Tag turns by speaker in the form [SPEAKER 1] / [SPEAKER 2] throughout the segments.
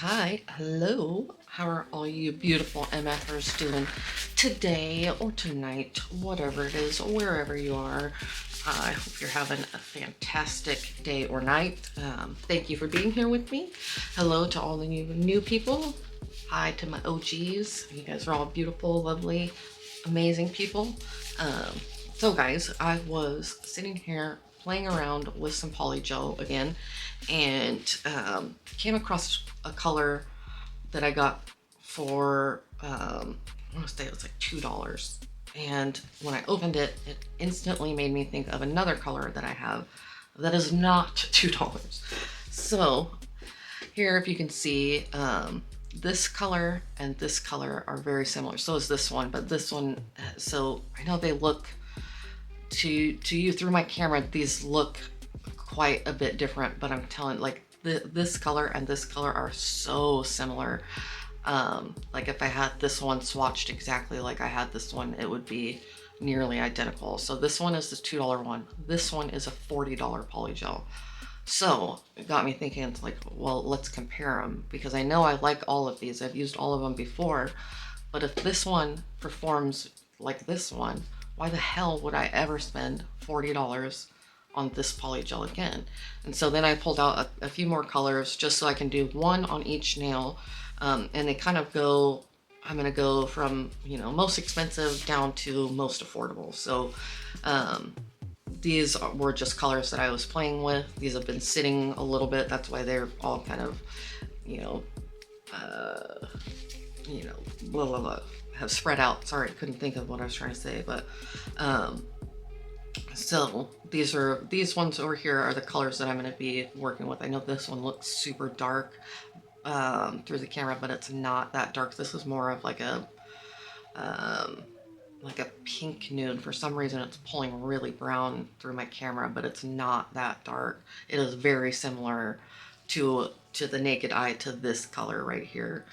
[SPEAKER 1] Hi, hello. How are all you beautiful MFers doing today or tonight, whatever it is, wherever you are? I hope you're having a fantastic day or night. Thank you for being here with me. Hello to all the new people. Hi to my OGs. You guys are all beautiful, lovely, amazing people. Um, so guys, I was sitting here playing around with some polygel again, and came across a color that I got for I want to say it was like $2. And when I opened it, it instantly made me think of another color that I have that is not $2. So here, if you can see, this color and this color are very similar. So is this one, but this one, so I know they look to you through my camera, these look quite a bit different, but I'm telling, like, this color and this color are so similar. Like if I had this one swatched exactly like I had this one, it would be nearly identical. So this one is the $2 one. This one is a $40 polygel. So it got me thinking, like, well, let's compare them, because I know I like all of these. I've used all of them before, but if this one performs like this one, why the hell would I ever spend $40 on this polygel again? And so then I pulled out a few more colors just so I can do one on each nail. And they kind of go, I'm going to go from, most expensive down to most affordable. So these were just colors that I was playing with. These have been sitting a little bit. That's why they're all kind of, uh, blah, blah, blah, have spread out. Sorry, I couldn't think of what I was trying to say, but so these ones over here are the colors that I'm going to be working with. I know this one looks super dark through the camera, but it's not that dark. This is more of like a pink nude. For some reason it's pulling really brown through my camera, but it's not that dark. It is very similar to the naked eye to this color right here.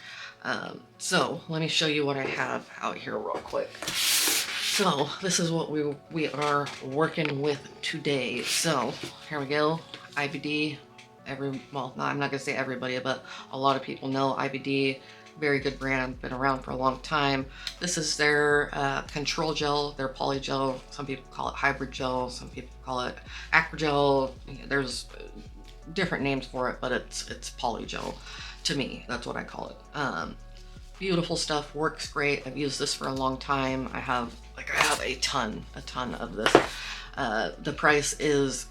[SPEAKER 1] So let me show you what I have out here real quick. So this is what we are working with today. So here we go. IBD. Well, no, I'm not gonna say everybody, but a lot of people know IBD. Very good brand, been around for a long time. This is their control gel, their polygel. Some people call it hybrid gel, some people call it acrogel. There's different names for it, but it's polygel. To me, that's what I call it. Beautiful stuff, works great. I've used this for a long time. I have a ton of this. The price is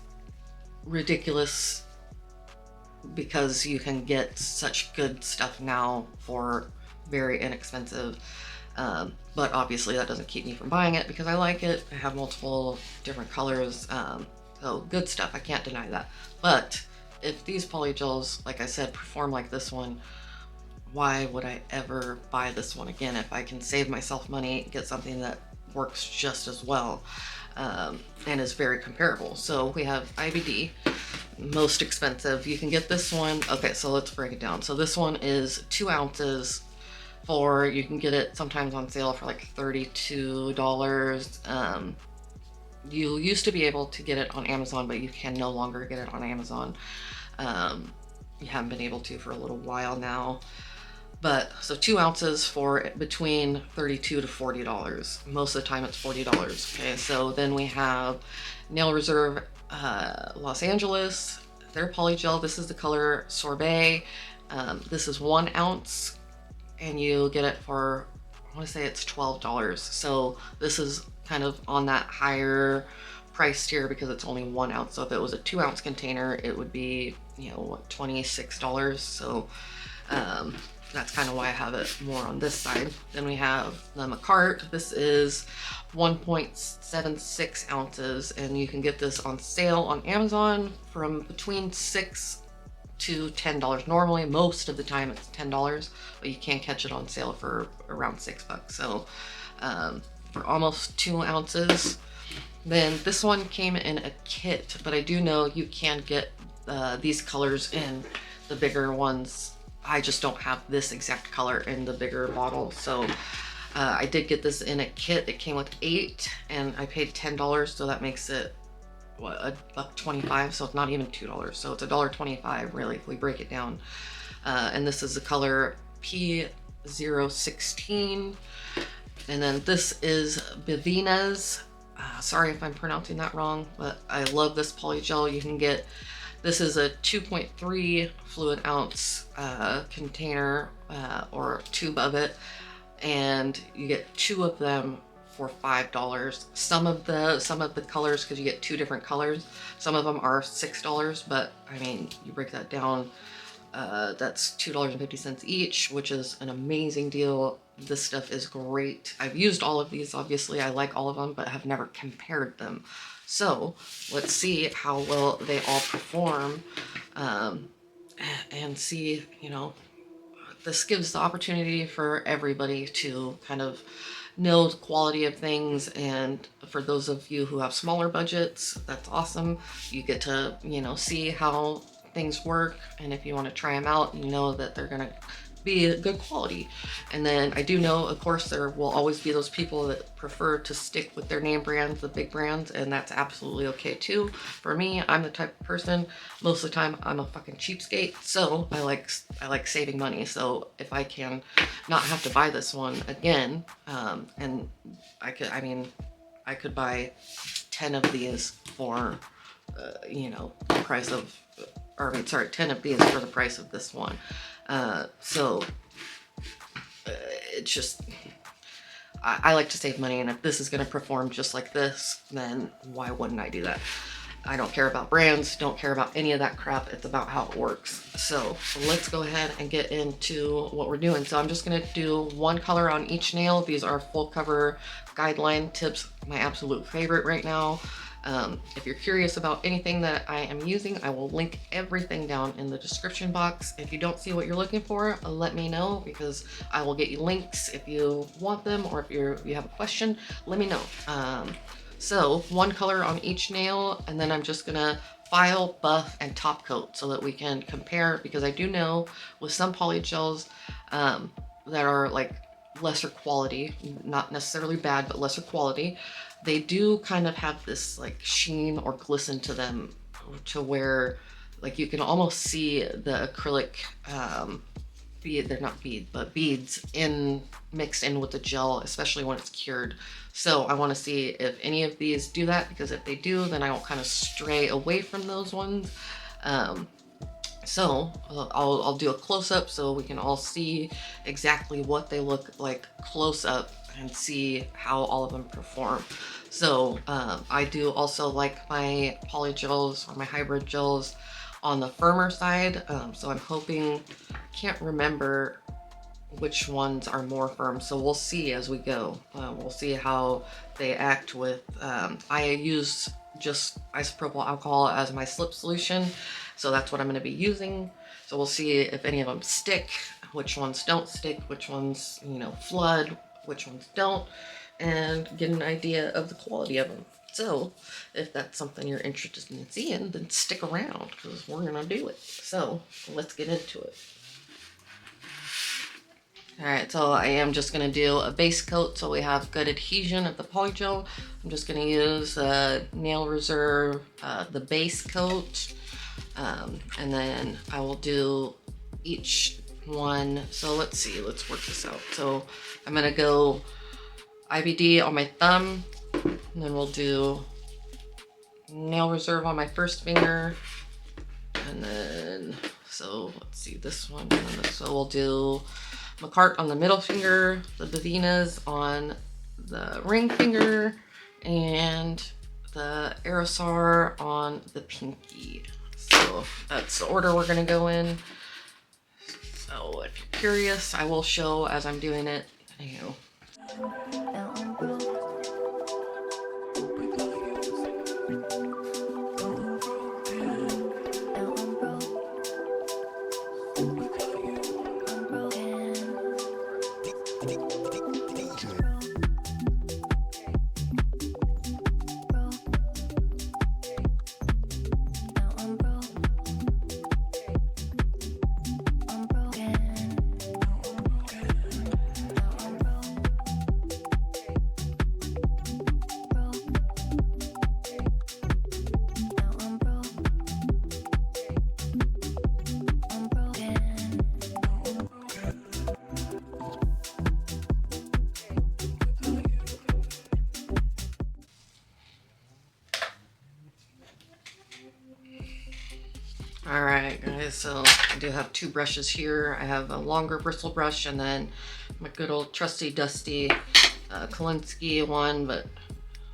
[SPEAKER 1] ridiculous because you can get such good stuff now for very inexpensive. But obviously that doesn't keep me from buying it because I like it. I have multiple different colors. So good stuff, I can't deny that. But if these polygels, like I said, perform like this one, why would I ever buy this one again if I can save myself money, get something that works just as well, and is very comparable? So we have IBD, most expensive. You can get this one. Okay, so let's break it down. So this one is 2 ounces for, you can get it sometimes on sale for like $32. You used to be able to get it on Amazon, but you can no longer get it on Amazon. You haven't been able to for a little while now. But so 2 ounces for between $32 to $40. Most of the time it's $40. Okay, so then we have Nail Reserve Los Angeles, their polygel. This is the color Sorbet. This is 1 ounce and you get it for, I want to say it's $12. So this is kind of on that higher price tier because it's only 1 ounce. So if it was a 2 ounce container, it would be, what, $26. So that's kind of why I have it more on this side. Then we have the Macart. This is 1.76 ounces, and you can get this on sale on Amazon from between $6 to $10. Normally, most of the time it's $10, but you can catch it on sale for around $6. So for almost 2 ounces. Then this one came in a kit, but I do know you can get these colors in the bigger ones. I just don't have this exact color in the bigger bottle. So I did get this in a kit. It came with 8 and I paid $10. So that makes it, what, $1.25. So it's not even $2. So it's $1.25 really if we break it down. and this is the color P016. And then this is Bevinas. Sorry if I'm pronouncing that wrong, but I love this polygel. You can get, this is a 2.3 fluid ounce container or tube of it, and you get 2 of them for $5. Some of the colors, because you get 2 different colors, some of them are $6, but I mean, you break that down, that's $2.50 each, which is an amazing deal. This stuff is great. I've used all of these, obviously. I like all of them, but have never compared them. So let's see how well they all perform, and see, you know, this gives the opportunity for everybody to kind of know the quality of things. And for those of you who have smaller budgets, that's awesome. You get to, you know, see how things work, and if you want to try them out, you know that they're gonna be good quality. And then I do know, of course, there will always be those people that prefer to stick with their name brands, the big brands, and that's absolutely okay too. For me, I'm the type of person, most of the time I'm a fucking cheapskate, so I like saving money. So if I can not have to buy this one again, and I could buy 10 of these for you know, the price of, or I mean, sorry, 10 of these for the price of this one. It's just, I like to save money, and if this is going to perform just like this, then why wouldn't I do that? I don't care about brands, don't care about any of that crap. It's about how it works. So let's go ahead and get into what we're doing. So I'm just going to do 1 color on each nail. These are full cover guideline tips, my absolute favorite right now. If you're curious about anything that I am using, I will link everything down in the description box. If you don't see what you're looking for, let me know, because I will get you links if you want them, or if you have a question, let me know. So 1 color on each nail, and then I'm just gonna file, buff, and top coat so that we can compare, because I do know with some polygels that are like lesser quality, not necessarily bad, but lesser quality, they do kind of have this like sheen or glisten to them, to where like you can almost see the acrylic they're not bead, but beads mixed in with the gel, especially when it's cured. So I want to see if any of these do that, because if they do, then I will kind of stray away from those ones. So I'll do a close-up so we can all see exactly what they look like close up, and see how all of them perform. So I do also like my polygels or my hybrid gels on the firmer side. So I'm hoping, can't remember which ones are more firm, so we'll see as we go. We'll see how they act with, I use just isopropyl alcohol as my slip solution, so that's what I'm going to be using. So we'll see if any of them stick, which ones don't stick, which ones, you know, flood, which ones don't, and get an idea of the quality of them. So if that's something you're interested in seeing, then stick around, because we're gonna do it. So let's get into it. All right, so I am just gonna do a base coat so we have good adhesion of the polygel. I'm just gonna use Nail Reserve, the base coat, and then I will do each one. So let's see, let's work this out. So I'm gonna go IBD on my thumb, and then we'll do Nail Reserve on my first finger, and then, so let's see, this one, and then this, so we'll do McCart on the middle finger, the Bevinas on the ring finger, and the Aerosar on the pinky. So that's the order we're gonna go in. So if you're curious, I will show as I'm doing it. so I do have two brushes here. I have a longer bristle brush and then my good old trusty dusty Kolinsky one, but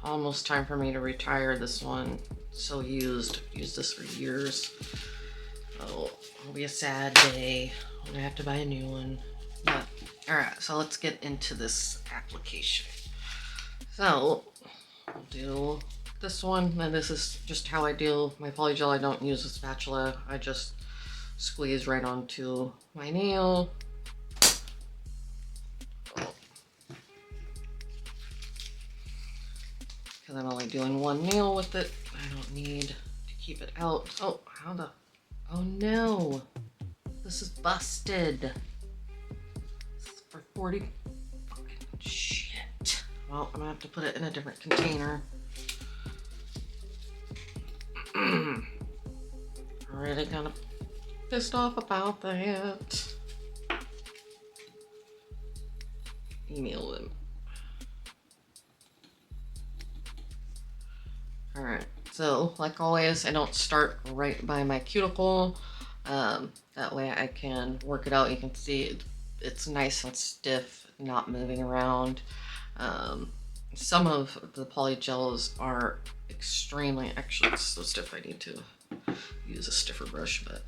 [SPEAKER 1] almost time for me to retire this one. So used. I've used this for years. Oh, it'll be a sad day when I have to buy a new one. But alright, so let's get into this application. So I'll do this one, and this is just how I do my polygel. I don't use a spatula. I just squeeze right onto my nail. Because I'm only doing one nail with it. I don't need to keep it out. Oh, how the... Oh no! This is busted. This is for 40 fucking shit. Well, I'm gonna have to put it in a different container. Really kind of pissed off about that. Email them. Alright, so like always, I don't start right by my cuticle. That way I can work it out. You can see it's nice and stiff, not moving around. Some of the polygels are extremely, actually it's so stiff I need to use a stiffer brush, but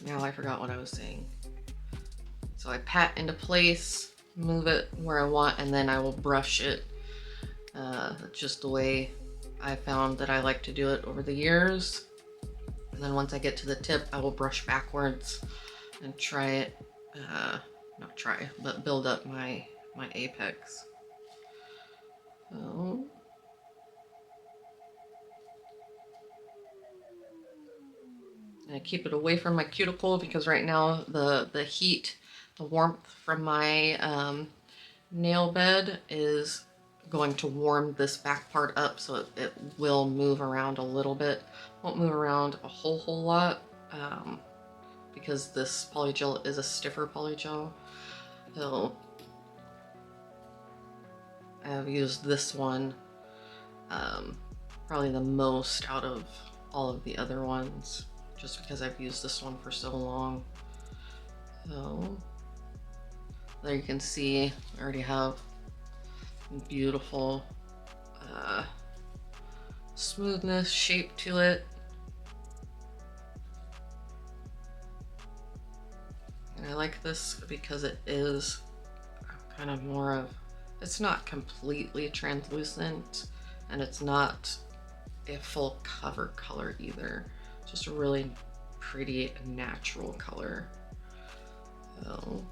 [SPEAKER 1] now I forgot what I was saying. So I pat into place, move it where I want, and then I will brush it. That's just the way I found that I like to do it over the years. And then once I get to the tip, I will brush backwards and try it, not try, but build up my apex. So, and I keep it away from my cuticle because right now the heat, the warmth from my nail bed is going to warm this back part up, so it will move around a little bit. Won't move around a whole lot because this polygel is a stiffer polygel. So I have used this one probably the most out of all of the other ones, just because I've used this one for so long. So there you can see I already have beautiful smoothness, shape to it. And I like this because it is kind of more of, it's not completely translucent and it's not a full cover color either. It's just a really pretty natural color. So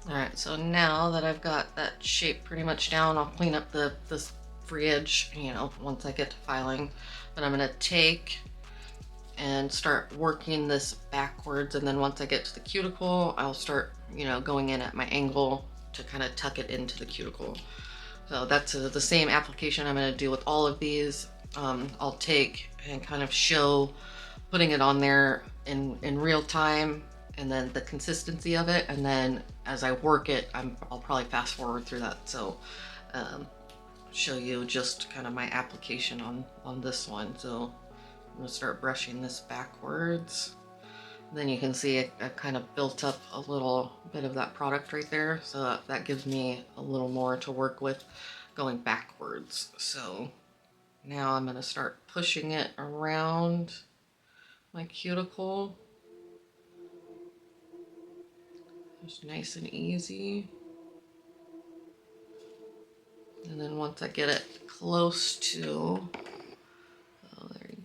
[SPEAKER 1] alright, so now that I've got that shape pretty much down, I'll clean up this free edge, you know, once I get to filing. But I'm gonna take and start working this backwards, and then once I get to the cuticle, I'll start, you know, going in at my angle to kind of tuck it into the cuticle. So that's the same application I'm going to do with all of these. I'll take and kind of show putting it on there in real time, and then the consistency of it, and then as I work it, I'll probably fast forward through that. So show you just kind of my application on this one. So I'm going to start brushing this backwards. Then you can see I kind of built up a little bit of that product right there, so that gives me a little more to work with going backwards. So now I'm going to start pushing it around my cuticle, just nice and easy. And then once I get it close to,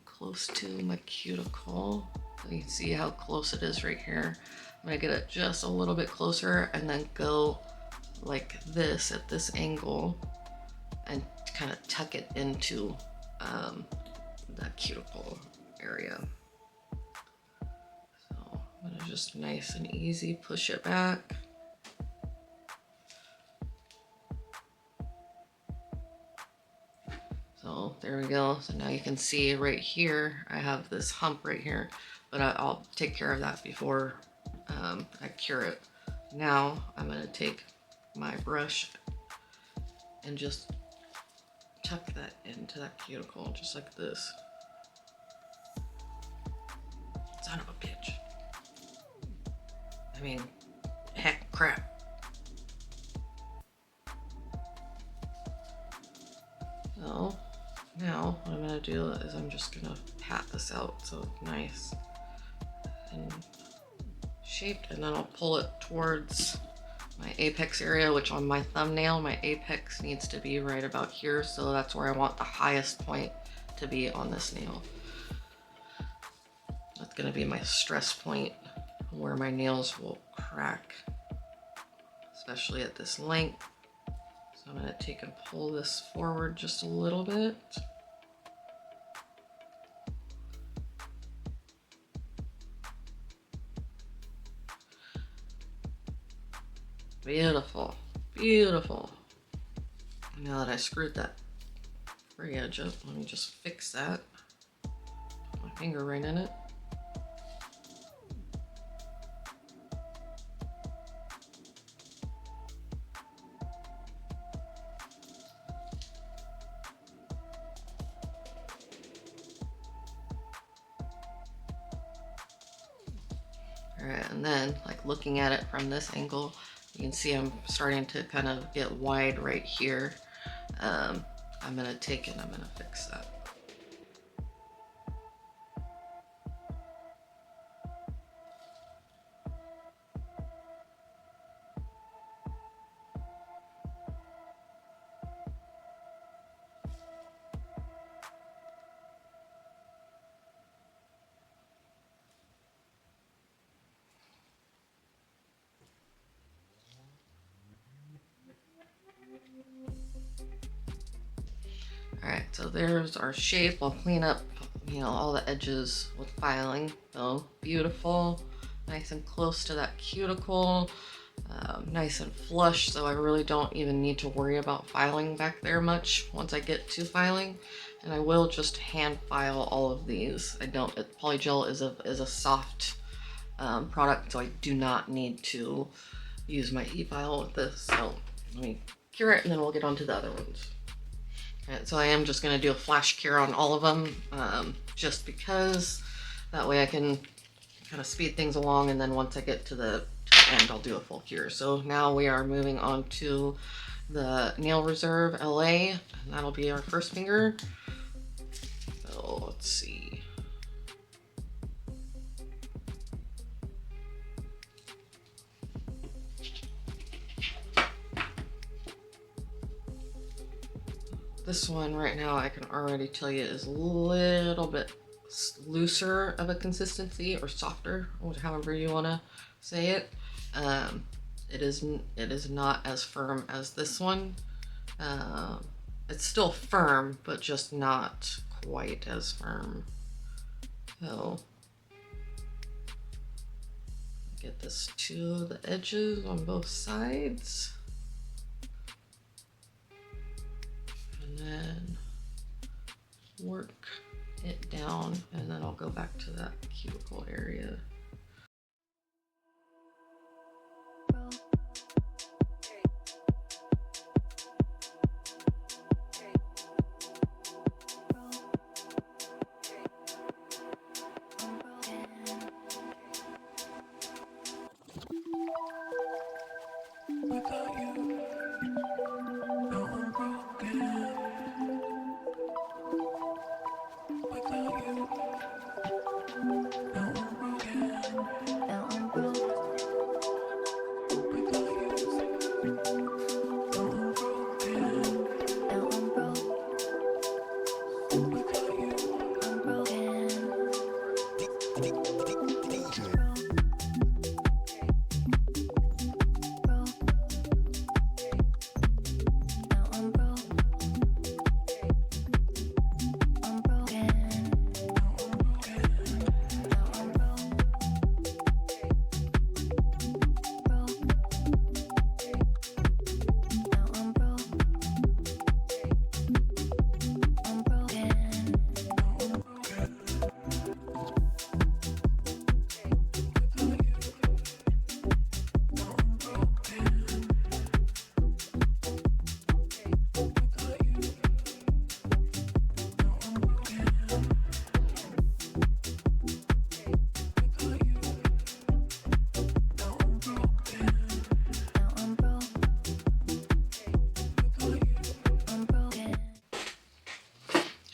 [SPEAKER 1] close to my cuticle, you can see how close it is right here. I'm gonna get it just a little bit closer and then go like this at this angle and kind of tuck it into that cuticle area. So I'm gonna just nice and easy push it back. So there we go. So now you can see right here, I have this hump right here, but I'll take care of that before I cure it. Now I'm going to take my brush and just tuck that into that cuticle, just like this. Son of a bitch. I mean, heck, crap. So now what I'm going to do is I'm just going to pat this out so it's nice and shaped, and then I'll pull it towards my apex area, which on my thumbnail, my apex needs to be right about here. So that's where I want the highest point to be on this nail. That's going to be my stress point where my nails will crack, especially at this length. So I'm going to take and pull this forward just a little bit. Beautiful, beautiful. Now that I screwed that free edge up, let me just fix that. Put my finger right in it. Alright, and then like looking at it from this angle, you can see I'm starting to kind of get wide right here. I'm going to take and I'm going to fix that. Alright, so there's our shape. I'll clean up, all the edges with filing. So beautiful, nice and close to that cuticle, nice and flush, so I really don't even need to worry about filing back there much once I get to filing. And I will just hand file all of these. Polygel is a soft product, so I do not need to use my e-file with this. So let me cure it and then we'll get on to the other ones. Right, so I am just going to do a flash cure on all of them, just because that way I can kind of speed things along, and then once I get to the end, I'll do a full cure. So now we are moving on to the Nail Reserve LA, and that'll be our first finger. So let's see. This one right now, I can already tell you is a little bit looser of a consistency, or softer, or however you want to say it. It is not as firm as this one. It's still firm, but just not quite as firm. So get this to the edges on both sides. then work it down, and then I'll go back to that cuticle area.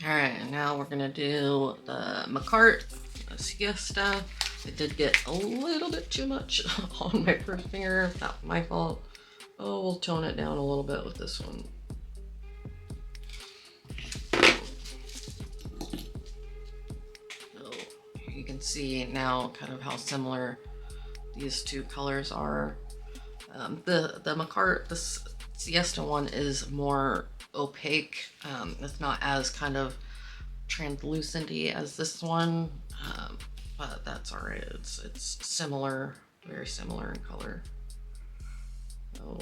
[SPEAKER 1] Alright, now we're gonna do the McCart, the Siesta. I did get a little bit too much on my first finger, not my fault. Oh, we'll tone it down a little bit with this one. So you can see now kind of how similar these two colors are. The McCart, the Siesta one is more opaque. It's not as kind of translucent-y as this one, but that's all right. It's similar, very similar in color. So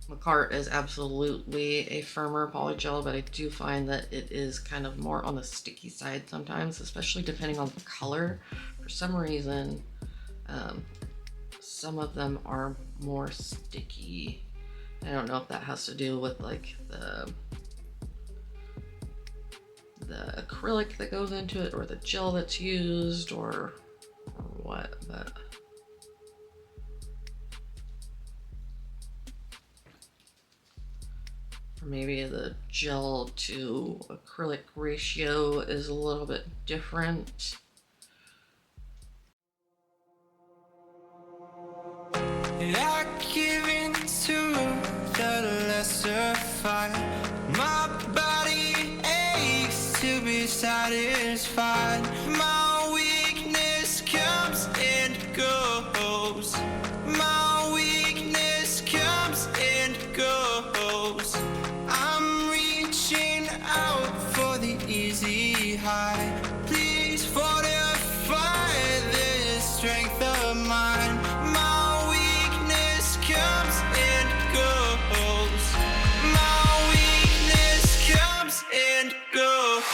[SPEAKER 1] McCart is absolutely a firmer polygel, but I do find that it is kind of more on the sticky side sometimes, especially depending on the color. For some reason, some of them are more sticky. I don't know if that has to do with like the acrylic that goes into it, or the gel that's used, or what, but or maybe the gel to acrylic ratio is a little bit different.
[SPEAKER 2] I give in to the lesser fight. My body aches to be satisfied. My weakness comes and goes. My weakness comes and goes. I'm reaching out for the easy high. Please fortify this strength of mine. My weakness comes and goes. My weakness comes and goes.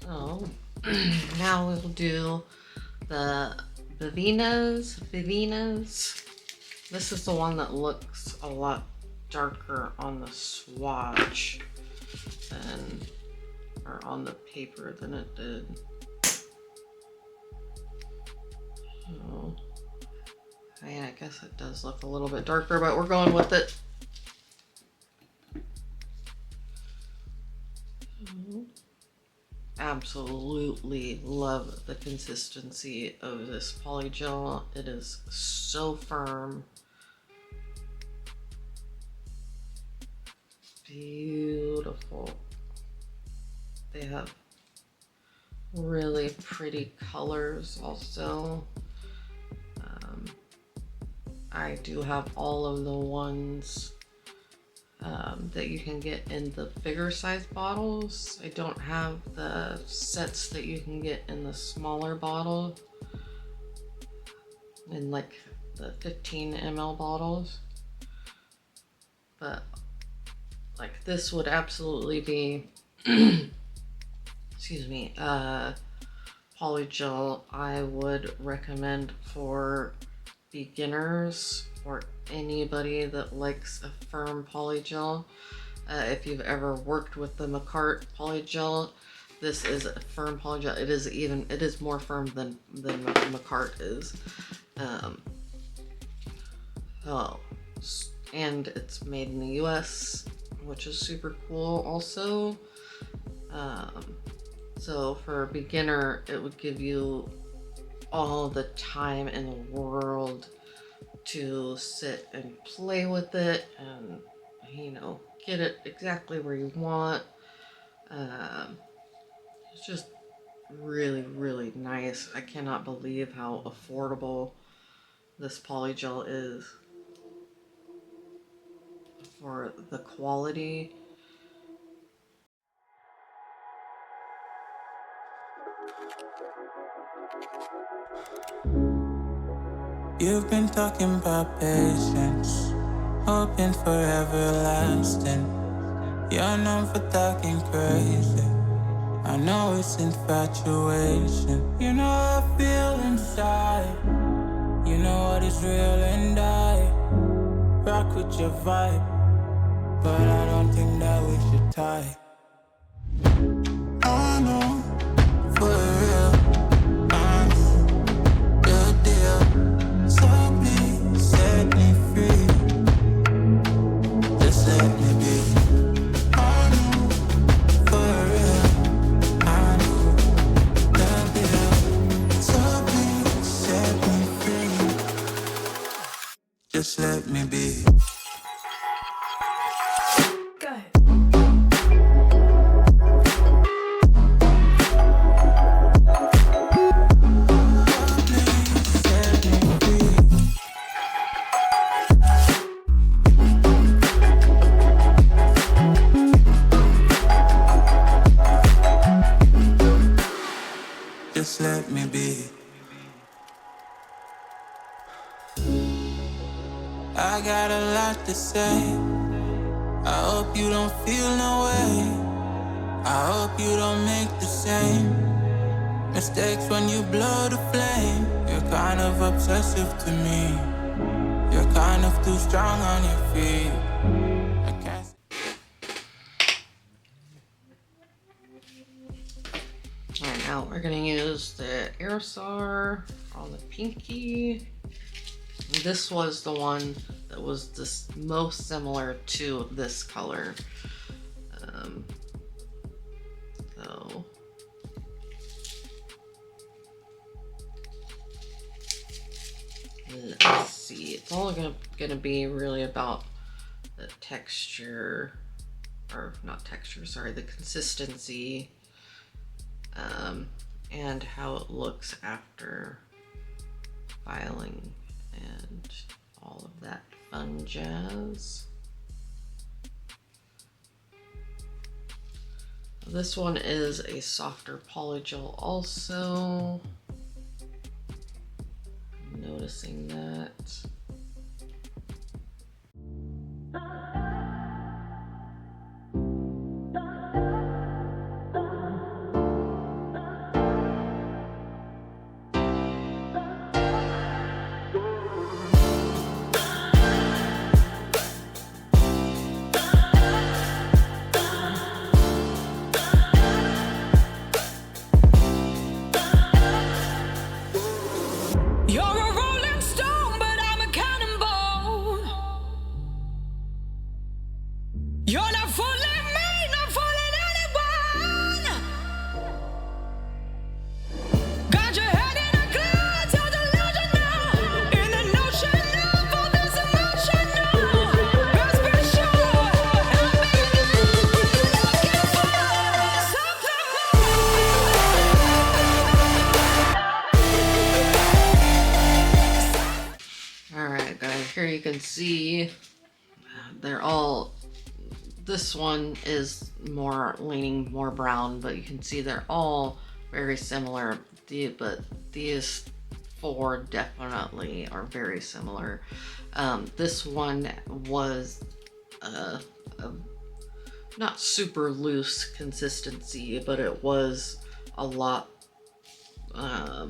[SPEAKER 1] So now we'll do the Bevinas. This is the one that looks a lot darker on the swatch than, or on the paper than it did. So, I mean, I guess it does look a little bit darker, but we're going with it. absolutely love the consistency of this polygel. It is so firm. Beautiful. They have really pretty colors also. I do have all of the ones that you can get in the bigger size bottles. I don't have the sets that you can get in the smaller bottle, in like the 15 ml bottles. But like this would absolutely be, excuse me, polygel I would recommend for beginners or anybody that likes a firm polygel. If you've ever worked with the McCart polygel, this is a firm polygel. It is more firm than McCart is. And it's made in the US, which is super cool also. So for a beginner, it would give you all the time in the world to sit and play with it and, you know, get it exactly where you want. It's just really, really nice. I cannot believe how affordable this polygel is for the quality.
[SPEAKER 2] You've been talking about patience, hoping for everlasting. You're known for talking crazy. I know it's infatuation. You know how I feel inside. You know what is real, and I rock with your vibe, but I don't think that we should tie. I know, for real, I know, the deal. So please set me free. Just let me be. I know, for real, I know, the deal. So please set me free. Just let me be. Just let me be. I got a lot to say. I hope you don't feel no way. I hope you don't make the same mistakes when you blow the flame. You're kind of obsessive to me. You're kind of too strong on your feet. I can't.
[SPEAKER 1] Alright, now we're gonna use the aerosol on the pinky. This was the one that was the most similar to this color. So let's see. It's all gonna be really about the texture, or not texture, sorry, the consistency, and how it looks after filing and all of that fun jazz. This one is a softer polygel also. I'm noticing that.
[SPEAKER 2] You're a rolling stone, but I'm a
[SPEAKER 1] Alright guys, here you can see they're all, this one is more leaning more brown, but you can see they're all very similar. But these four definitely are very similar. This one was a not super loose consistency, but it was a lot, I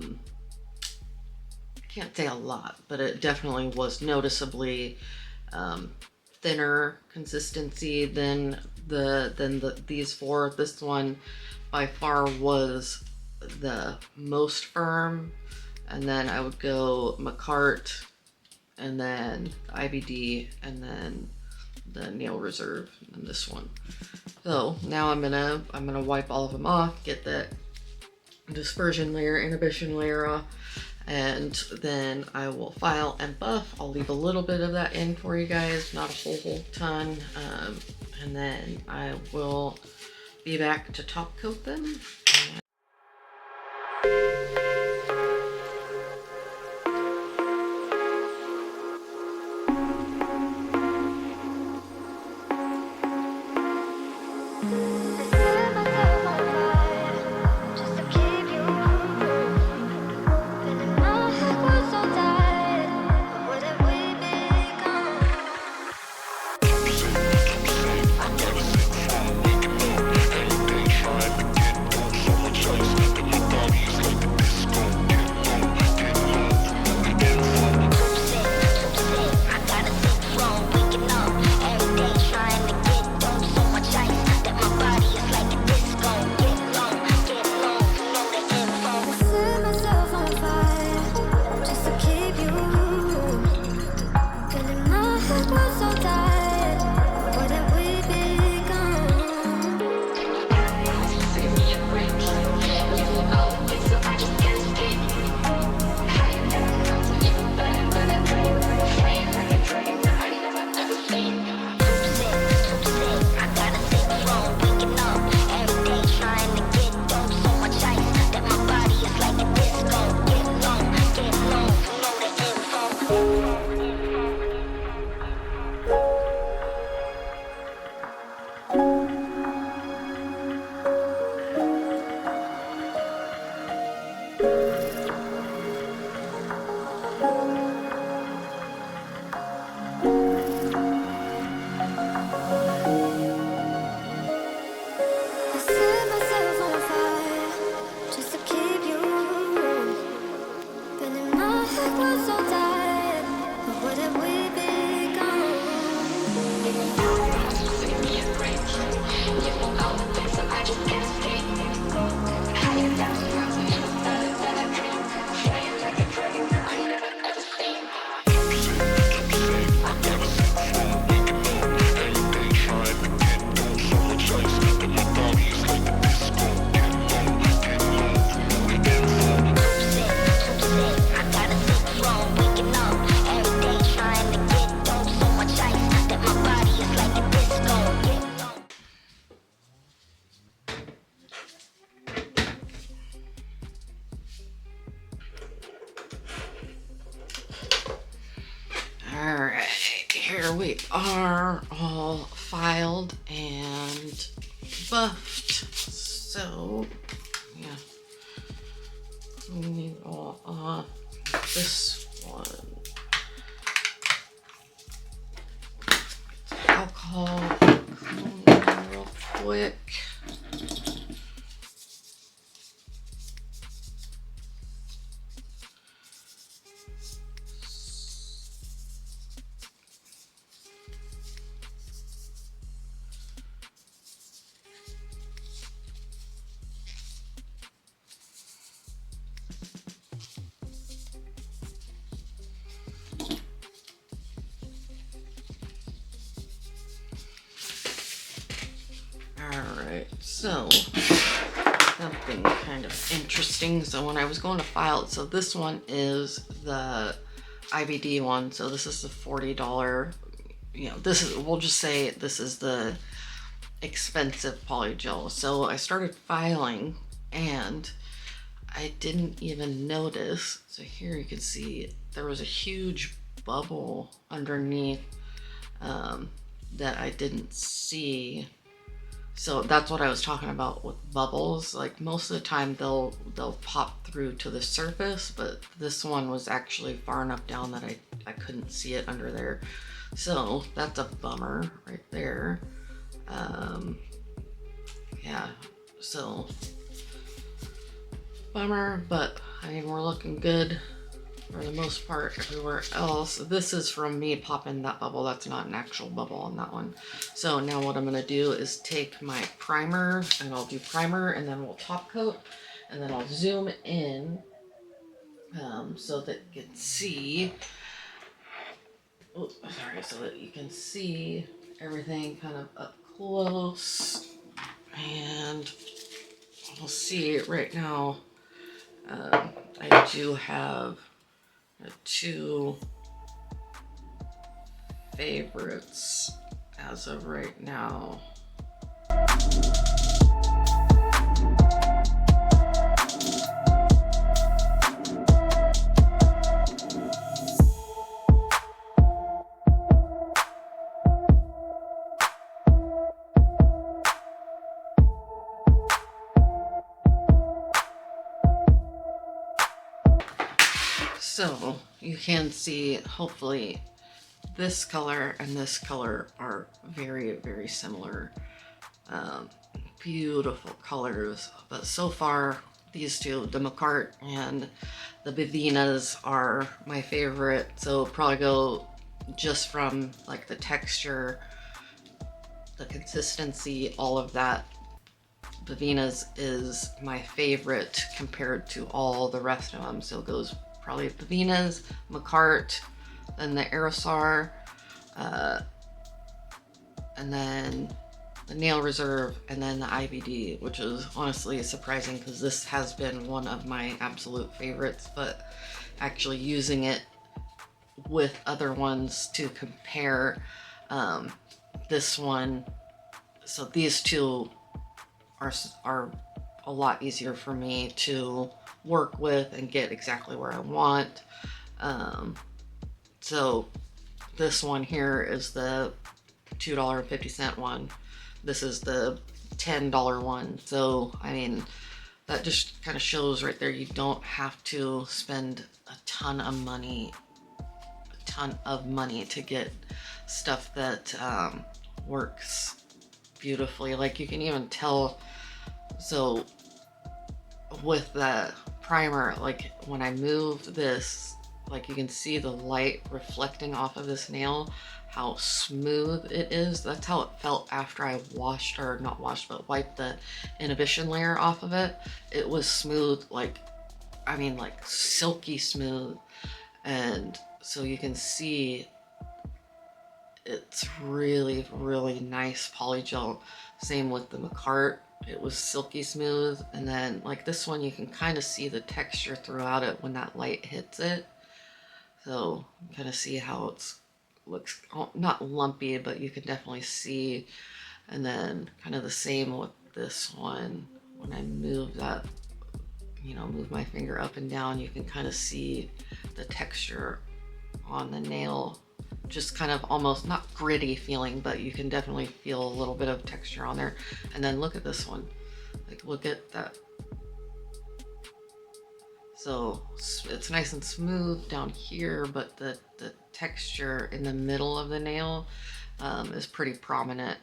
[SPEAKER 1] can't say a lot, but it definitely was noticeably thinner consistency than these four. This one by far was the most firm, and then I would go McCart, and then IBD, and then the Nail Reserve, and this one. So now I'm gonna wipe all of them off, get that dispersion layer, inhibition layer off, and then I will file and buff. I'll leave a little bit of that in for you guys, not a whole ton, and then I will be back to top coat them. Alright, here we are, all filed and buffed. So, yeah, we need all this one. Alcohol, clean it real quick. Alright, so something kind of interesting. So when I was going to file it, so this one is the IBD one. So this is the $40, you know, this is, we'll just say this is the expensive polygel. So I started filing and I didn't even notice. So here you can see there was a huge bubble underneath that I didn't see. So that's what I was talking about with bubbles. Like most of the time they'll pop through to the surface, but this one was actually far enough down that I couldn't see it under there. So that's a bummer right there. Yeah, so bummer, but I mean, we're looking good for the most part everywhere else. This is from me popping that bubble. That's not an actual bubble on that one. So now what I'm gonna do is take my primer, and I'll do primer, and then we'll top coat, and then I'll zoom in so that you can see, so that you can see everything kind of up close. And we'll see right now, I do have two favorites as of right now. So you can see, hopefully, this color and this color are very, very similar. Beautiful colors, but so far these two, the McCart and the Bevinas, are my favorite. So probably go just from like the texture, the consistency, all of that. Bevinas is my favorite compared to all the rest of them. So it goes probably Bevinas, McCart, then the Aerosar, and then the Nail Reserve, and then the IBD, which is honestly surprising because this has been one of my absolute favorites, but actually using it with other ones to compare, this one, so these two are a lot easier for me to work with and get exactly where I want. So this one here is the $2.50 one. This is the $10 one. So I mean, that just kind of shows right there, you don't have to spend a ton of money to get stuff that works beautifully. Like you can even tell, so with the primer, like when I moved this, like you can see the light reflecting off of this nail, how smooth it is. That's how it felt after I washed, or not washed, but wiped the inhibition layer off of it. It was smooth, like, I mean, like silky smooth. And so you can see it's really, really nice polygel. Same with the McCart. It was silky smooth. And then like this one, you can kind of see the texture throughout it when that light hits it. So kind of see how it's looks not lumpy, but you can definitely see. And then kind of the same with this one. When I move that, you know, move my finger up and down, you can kind of see the texture on the nail. Just kind of almost not gritty feeling, but you can definitely feel a little bit of texture on there. And then look at this one. Like look at that. So it's nice and smooth down here, but the texture in the middle of the nail is pretty prominent.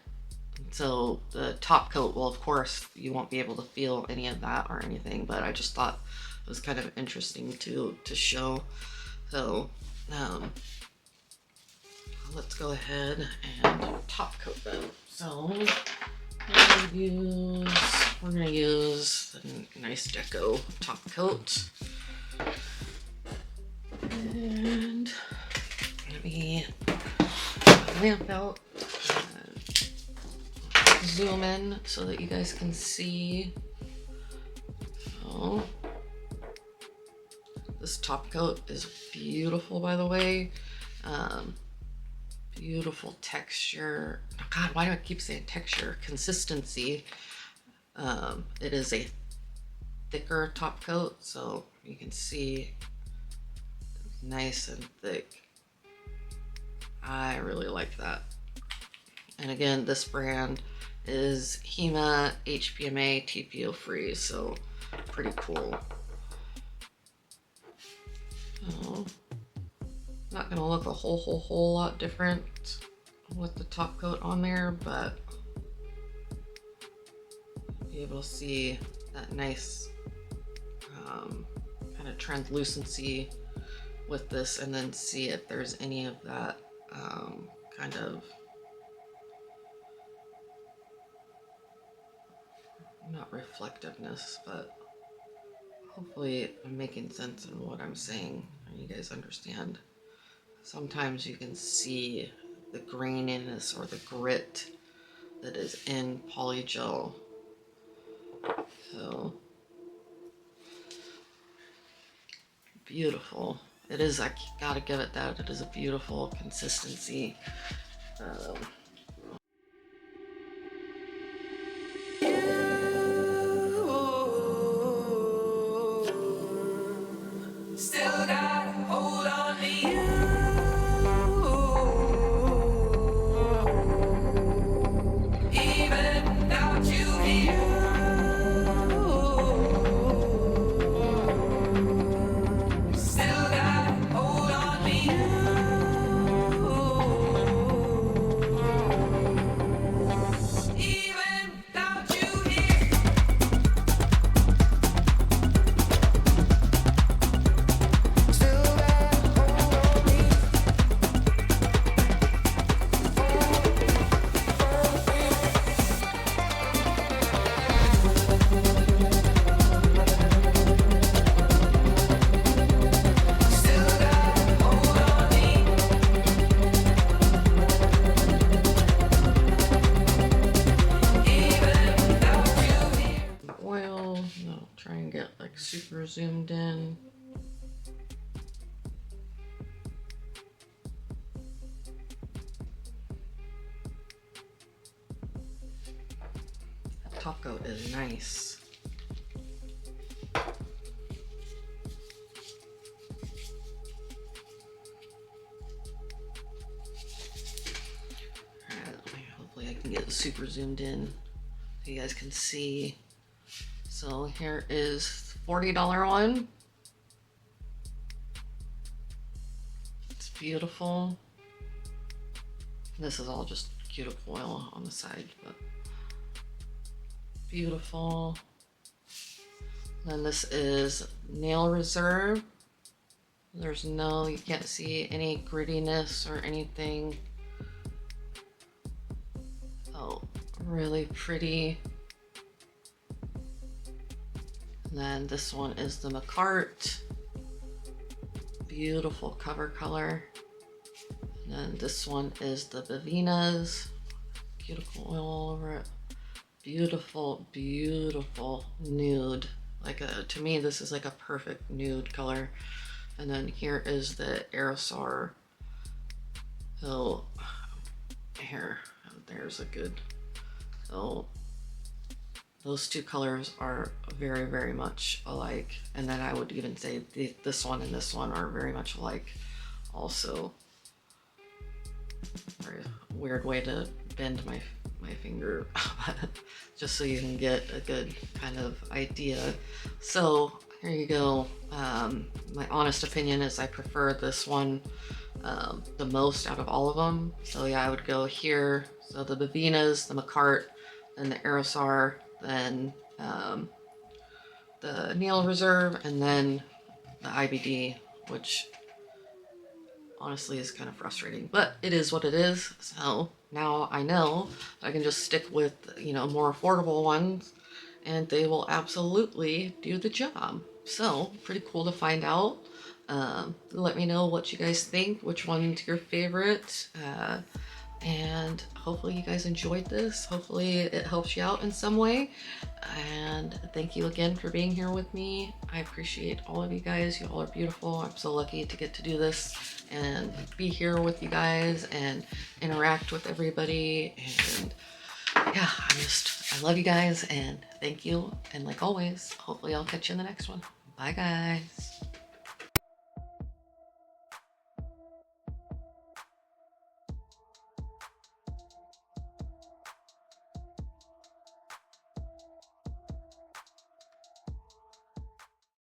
[SPEAKER 1] So the top coat, well, of course, you won't be able to feel any of that or anything, but I just thought it was kind of interesting to show. So let's go ahead and top coat them. So we're gonna use the Nice Deco top coat. And let me lamp out, zoom in so that you guys can see. So this top coat is beautiful, by the way. Beautiful texture. Oh God, why do I keep saying texture? Consistency. It is a thicker top coat, so you can see it's nice and thick. I really like that. And again, this brand is HEMA, HPMA, TPO free, so pretty cool. Oh, not gonna look a whole lot different with the top coat on there, but be able to see that nice kind of translucency with this, and then see if there's any of that kind of, not reflectiveness, but hopefully I'm making sense in what I'm saying and you guys understand. Sometimes you can see the graininess or the grit that is in polygel. So beautiful. It is, I gotta give it that. It is a beautiful consistency.
[SPEAKER 2] Still got a hold on to you. Even without you here. Still got a hold on to you. Even without you here. Still got a hold on me. Still got a hold on me. Even without you here.
[SPEAKER 1] Oil, no, try and get like super zoomed in. That top coat is nice. Alright, hopefully I can get super zoomed in so you guys can see. So here is $40 one. It's beautiful. This is all just cuticle oil on the side, but beautiful. Then this is Nail Reserve. There's no, you can't see any grittiness or anything. Oh, really pretty. And then this one is the McCart. Beautiful cover color. And then this one is the Bevinas. Cuticle oil all over it. Beautiful, beautiful nude. Like to me, this is like a perfect nude color. And then here is the aerosol. So here, there's a good. So those two colors are very, very much alike. And then I would even say this one and this one are very much alike also. Very weird way to bend my finger, just so you can get a good kind of idea. So here you go. My honest opinion is I prefer this one the most out of all of them. So yeah, I would go here. So the Bevinas, the McCart, then the aerosol, then the Nail Reserve, and then the IBD, which honestly is kind of frustrating, but it is what it is. So now I know I can just stick with, you know, more affordable ones and they will absolutely do the job. So pretty cool to find out. Let me know what you guys think, which one's your favorite. And hopefully you guys enjoyed this. Hopefully it helps you out in some way. And thank you again for being here with me. I appreciate all of you guys. You all are beautiful. I'm so lucky to get to do this and be here with you guys and interact with everybody. And yeah, I love you guys and thank you. And like always, hopefully I'll catch you in the next one. Bye guys.